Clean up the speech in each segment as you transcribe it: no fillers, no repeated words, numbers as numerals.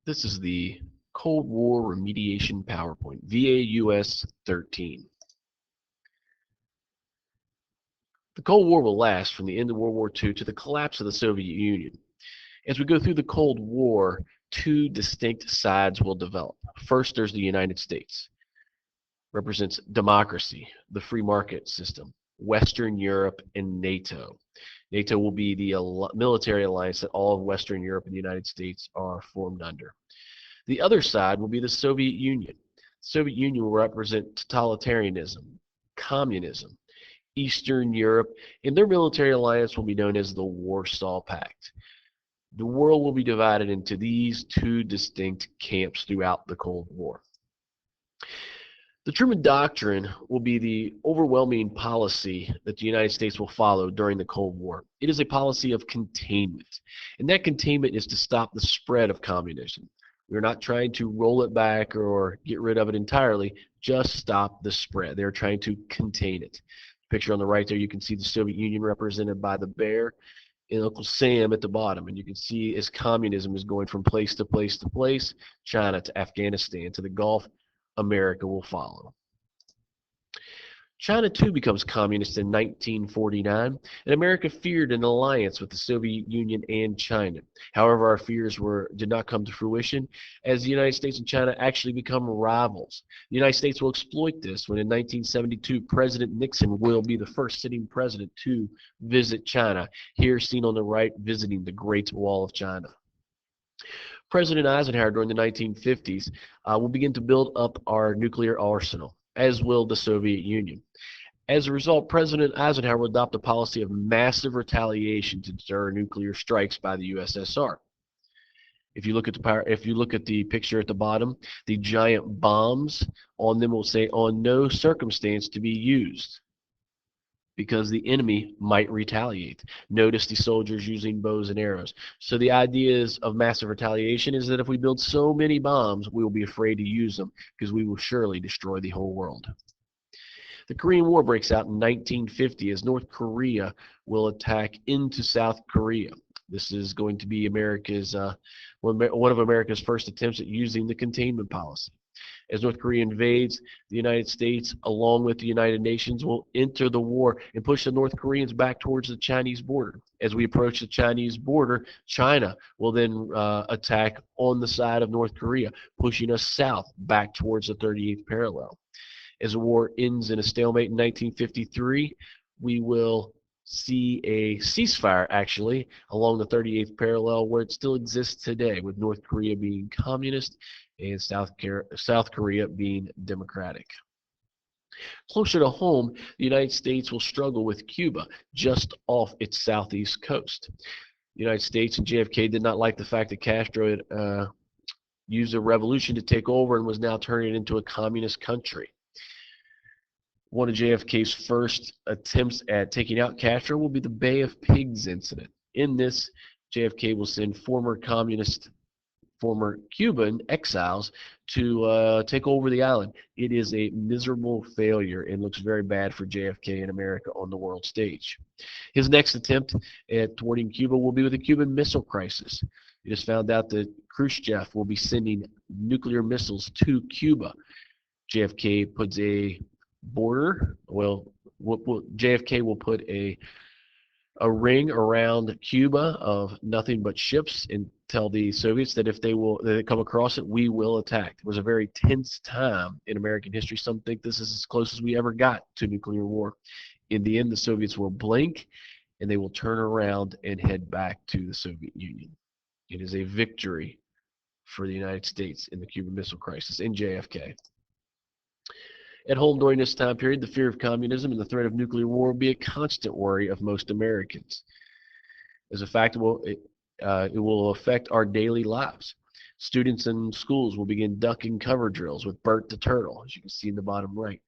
This is the Cold War Remediation PowerPoint, VAUS 13. The Cold War will last from the end of World War II to the collapse of the Soviet Union. As we go through the Cold War, two distinct sides will develop. First, there's the United States, represents democracy, the free market system, Western Europe, and NATO. NATO will be the military alliance that all of Western Europe and the United States are formed under. The other side will be the Soviet Union. The Soviet Union will represent totalitarianism, communism, Eastern Europe, and their military alliance will be known as the Warsaw Pact. The world will be divided into these two distinct camps throughout the Cold War. The Truman Doctrine will be the overwhelming policy that the United States will follow during the Cold War. It is a policy of containment, and that containment is to stop the spread of communism. We're not trying to roll it back or get rid of it entirely, just stop the spread. They're trying to contain it. Picture on the right there, you can see the Soviet Union represented by the bear and Uncle Sam at the bottom. And you can see as communism is going from place to place to place, China to Afghanistan to the Gulf, America will follow. China too becomes communist in 1949, and America feared an alliance with the Soviet Union and China. However, our fears did not come to fruition, as the United States and China actually become rivals. The United States will exploit this when in 1972 President Nixon will be the first sitting president to visit China, here seen on the right visiting the Great Wall of China. President Eisenhower during the 1950s will begin to build up our nuclear arsenal, as will the Soviet Union. As a result, President Eisenhower will adopt a policy of massive retaliation to deter nuclear strikes by the USSR. If you look at the picture at the bottom, the giant bombs on them will say on no circumstance to be used, because the enemy might retaliate. Notice the soldiers using bows and arrows. So the idea of massive retaliation is that if we build so many bombs, we will be afraid to use them because we will surely destroy the whole world. The Korean War breaks out in 1950 as North Korea will attack into South Korea. This is going to be one of America's first attempts at using the containment policy. As North Korea invades, the United States, along with the United Nations, will enter the war and push the North Koreans back towards the Chinese border. As we approach the Chinese border, China will then attack on the side of North Korea, pushing us south back towards the 38th parallel. As the war ends in a stalemate in 1953, we will see a ceasefire actually along the 38th parallel where it still exists today, with North Korea being communist and South Korea being democratic. Closer to home, the United States will struggle with Cuba just off its southeast coast. The United States and JFK did not like the fact that Castro had used a revolution to take over and was now turning it into a communist country. One of JFK's first attempts at taking out Castro will be the Bay of Pigs incident. In this, JFK will send former Cuban exiles to take over the island. It is a miserable failure and looks very bad for JFK and America on the world stage. His next attempt at thwarting Cuba will be with the Cuban Missile Crisis. It is found out that Khrushchev will be sending nuclear missiles to Cuba. JFK puts a border. JFK will put a ring around Cuba of nothing but ships and tell the Soviets that if they come across it, we will attack. It was a very tense time in American history. Some think this is as close as we ever got to nuclear war. In the end, the Soviets will blink and they will turn around and head back to the Soviet Union. It is a victory for the United States in the Cuban Missile Crisis in JFK. At home during this time period, the fear of communism and the threat of nuclear war will be a constant worry of most Americans. As a fact, it will affect our daily lives. Students in schools will begin duck and cover drills with Bert the Turtle, as you can see in the bottom right.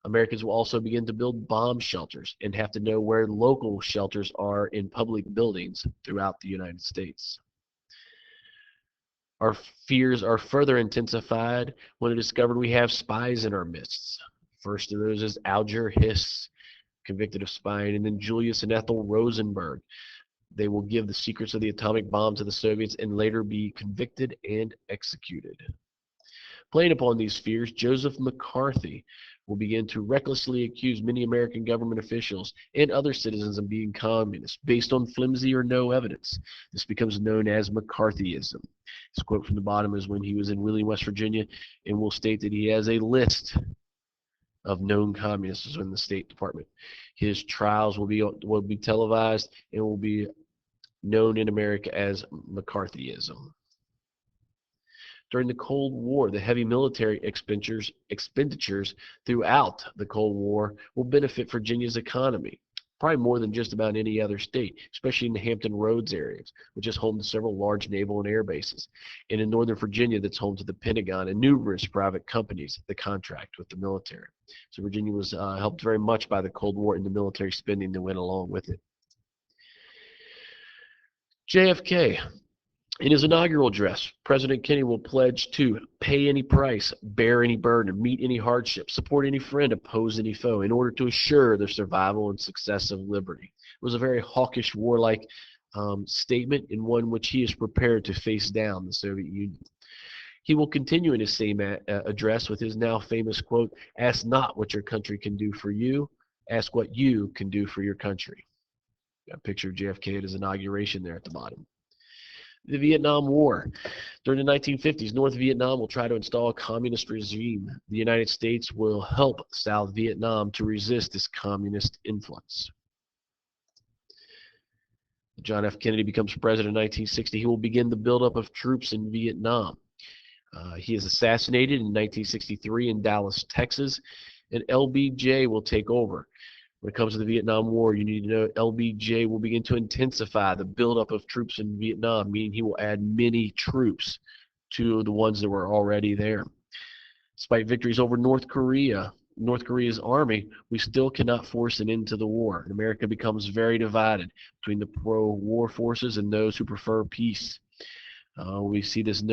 Americans will also begin to build bomb shelters and have to know where local shelters are in public buildings throughout the United States. Our fears are further intensified when it is discovered we have spies in our midst. First of those is Alger Hiss, convicted of spying, and then Julius and Ethel Rosenberg. They will give the secrets of the atomic bomb to the Soviets and later be convicted and executed. Playing upon these fears, Joseph McCarthy will begin to recklessly accuse many American government officials and other citizens of being communists based on flimsy or no evidence. This becomes known as McCarthyism. This quote from the bottom is when he was in Wheeling, West Virginia, and will state that he has a list of known communists in the State Department. His trials will be televised and will be known in America as McCarthyism. During the Cold War, the heavy military expenditures throughout the Cold War will benefit Virginia's economy, probably more than just about any other state, especially in the Hampton Roads areas, which is home to several large naval and air bases, and in Northern Virginia, that's home to the Pentagon and numerous private companies that contract with the military. So Virginia was helped very much by the Cold War and the military spending that went along with it. JFK. In his inaugural address, President Kennedy will pledge to pay any price, bear any burden, meet any hardship, support any friend, oppose any foe, in order to assure the survival and success of liberty. It was a very hawkish, warlike statement, and one which he is prepared to face down the Soviet Union. He will continue in his same address with his now famous quote, "Ask not what your country can do for you, ask what you can do for your country." Got a picture of JFK at his inauguration there at the bottom. The Vietnam War. During the 1950s, North Vietnam will try to install a communist regime. The United States will help South Vietnam to resist this communist influence. John F. Kennedy becomes president in 1960. He will begin the buildup of troops in Vietnam. He is assassinated in 1963 in Dallas, Texas, and LBJ will take over. When it comes to the Vietnam War, you need to know LBJ will begin to intensify the buildup of troops in Vietnam, meaning he will add many troops to the ones that were already there. Despite victories over North Korea's army, we still cannot force an end to the war. And America becomes very divided between the pro-war forces and those who prefer peace. We see this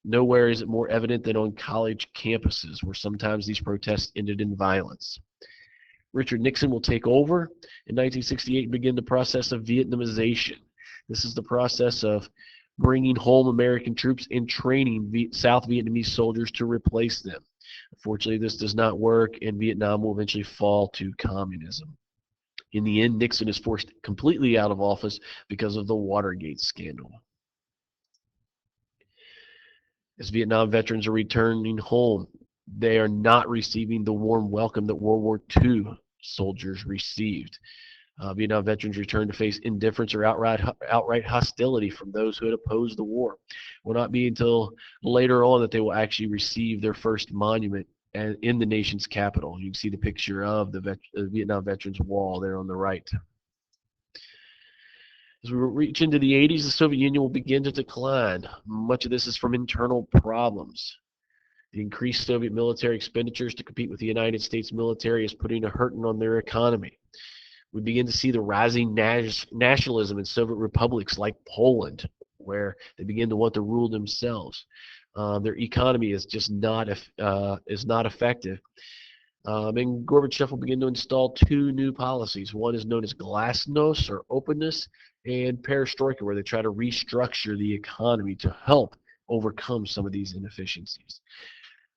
nowhere is it more evident than on college campuses, where sometimes these protests ended in violence. Richard Nixon will take over in 1968 and begin the process of Vietnamization. This is the process of bringing home American troops and training South Vietnamese soldiers to replace them. Unfortunately, this does not work, and Vietnam will eventually fall to communism. In the end, Nixon is forced completely out of office because of the Watergate scandal. As Vietnam veterans are returning home, they are not receiving the warm welcome that World War II soldiers received. Vietnam veterans return to face indifference or outright hostility from those who had opposed the war. It will not be until later on that they will actually receive their first monument in the nation's capital. You can see the picture of the Vietnam Veterans Wall there on the right. As we reach into the 80s, the Soviet Union will begin to decline. Much of this is from internal problems. The increased Soviet military expenditures to compete with the United States military is putting a hurting on their economy. We begin to see the rising nationalism in Soviet republics like Poland, where they begin to want to rule themselves. Their economy is just not effective. And Gorbachev will begin to install two new policies. One is known as glasnost, or openness, and perestroika, where they try to restructure the economy to help overcome some of these inefficiencies.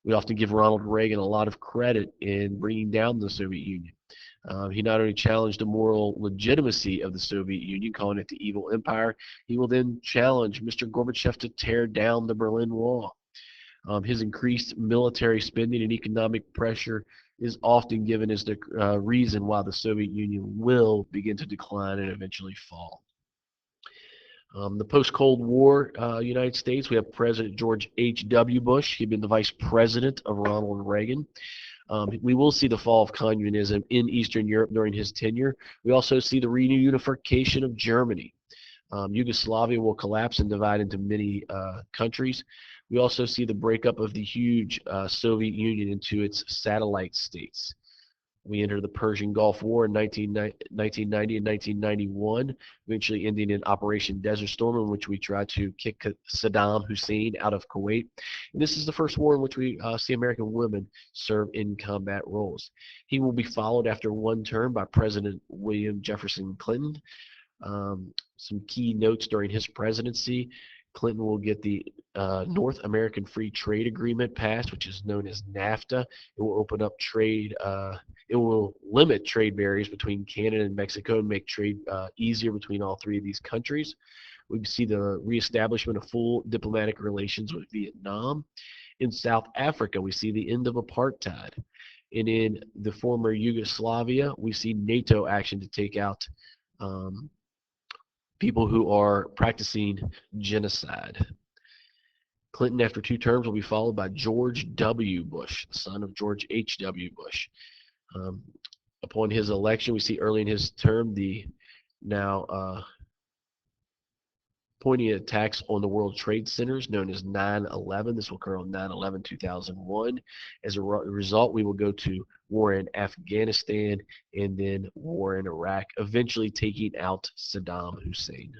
We often give Ronald Reagan a lot of credit in bringing down the Soviet Union. He not only challenged the moral legitimacy of the Soviet Union, calling it the evil empire, he will then challenge Mr. Gorbachev to tear down the Berlin Wall. His increased military spending and economic pressure is often given as the reason why the Soviet Union will begin to decline and eventually fall. The post-Cold War United States, we have President George H.W. Bush. He'd been the vice president of Ronald Reagan. We will see the fall of communism in Eastern Europe during his tenure. We also see the reunification of Germany. Yugoslavia will collapse and divide into many countries. We also see the breakup of the huge Soviet Union into its satellite states. We enter the Persian Gulf War in 1990 and 1991, eventually ending in Operation Desert Storm, in which we tried to kick Saddam Hussein out of Kuwait. And this is the first war in which we see American women serve in combat roles. He will be followed after one term by President William Jefferson Clinton. Some key notes during his presidency: Clinton will get the North American Free Trade Agreement passed, which is known as NAFTA. It will open up trade. It will limit trade barriers between Canada and Mexico and make trade easier between all three of these countries. We see the reestablishment of full diplomatic relations with Vietnam. In South Africa, we see the end of apartheid. And in the former Yugoslavia, we see NATO action to take out um, people who are practicing genocide. Clinton, after 2 terms, will be followed by George W. Bush, the son of George H.W. Bush. Um, Upon his election, we see early in his term the now pointing attacks on the World Trade Centers known as 9/11. This will occur on 9/11/2001. As a result, we will go to war in Afghanistan and then war in Iraq, eventually taking out Saddam Hussein.